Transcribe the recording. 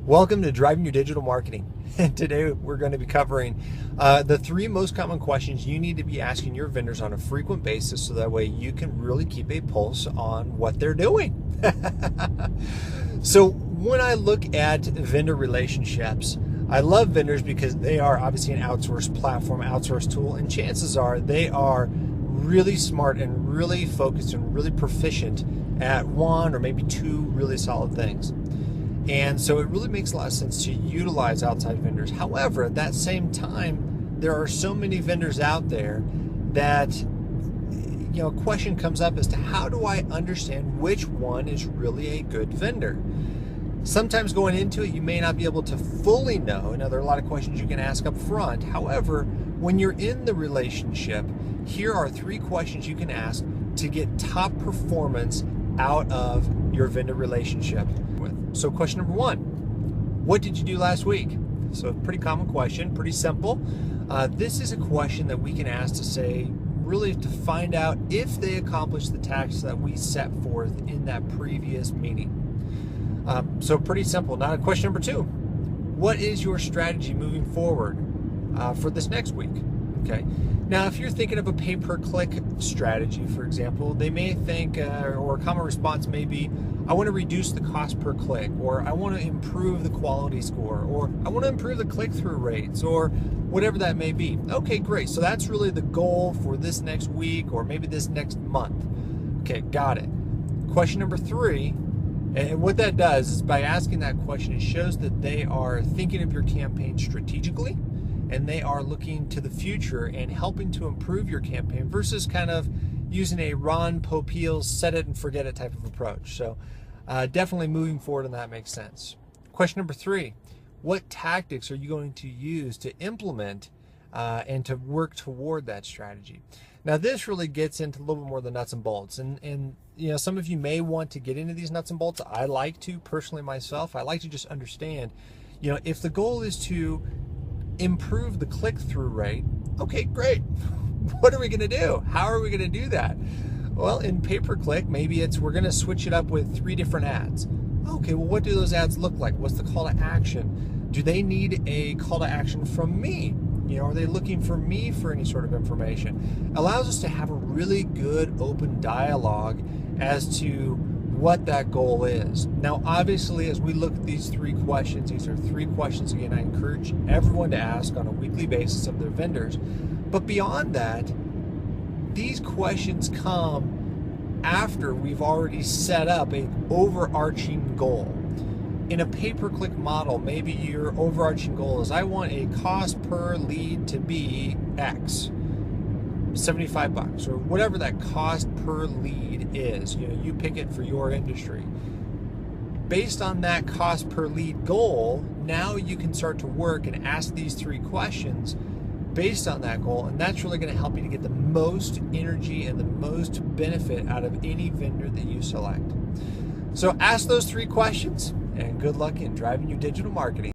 Welcome to Driving Your Digital Marketing. And today we're going to be covering the three most common questions you need to be asking your vendors on a frequent basis so that way you can really keep a pulse on what they're doing. So when I look at vendor relationships, I love vendors because they are obviously an outsourced platform, outsourced tool, and chances are they are really smart and really focused and really proficient at one or maybe two really solid things. And so it really makes a lot of sense to utilize outside vendors. However, at that same time, there are so many vendors out there that, a question comes up as to how do I understand which one is really a good vendor? Sometimes going into it, you may not be able to fully know. There are a lot of questions you can ask up front. However, when you're in the relationship, here are three questions you can ask to get top performance out of your vendor relationship with. So question number one, what did you do last week? So a pretty common question, pretty simple. This is a question that we can ask to say, really to find out if they accomplished the tasks that we set forth in that previous meeting. So pretty simple. Now question number two, what is your strategy moving forward for this next week? Okay. Now, if you're thinking of a pay-per-click strategy, for example, they may think, or a common response may be, I want to reduce the cost per click, or I want to improve the quality score, or I want to improve the click-through rates, or whatever that may be. Okay, great. So that's really the goal for this next week, or maybe this next month. Okay, got it. Question number three, and what that does is by asking that question, it shows that they are thinking of your campaign strategically, and they are looking to the future and helping to improve your campaign versus kind of using a Ron Popeil set it and forget it type of approach. So definitely moving forward, and that makes sense. Question number three, what tactics are you going to use to implement and to work toward that strategy? Now this really gets into a little bit more of the nuts and bolts, and some of you may want to get into these nuts and bolts. I like to personally myself. I like to just understand, if the goal is to improve the click-through rate, okay, great. What are we going to do? How are we going to do that? Well, in pay-per-click, maybe we're going to switch it up with 3 different ads. Okay, well, what do those ads look like? What's the call to action? Do they need a call to action from me? Are they looking for me for any sort of information? Allows us to have a really good open dialogue as to what that goal is. Now, obviously, as we look at these 3 questions, these are 3 questions, again, I encourage everyone to ask on a weekly basis of their vendors. But beyond that, these questions come after we've already set up an overarching goal. In a pay-per-click model, maybe your overarching goal is I want a cost per lead to be X. $75 or whatever that cost per lead is. You pick it for your industry. Based on that cost per lead goal, now you can start to work and ask these 3 questions based on that goal, and that's really going to help you to get the most energy and the most benefit out of any vendor that you select. So ask those 3 questions, and good luck in driving your digital marketing.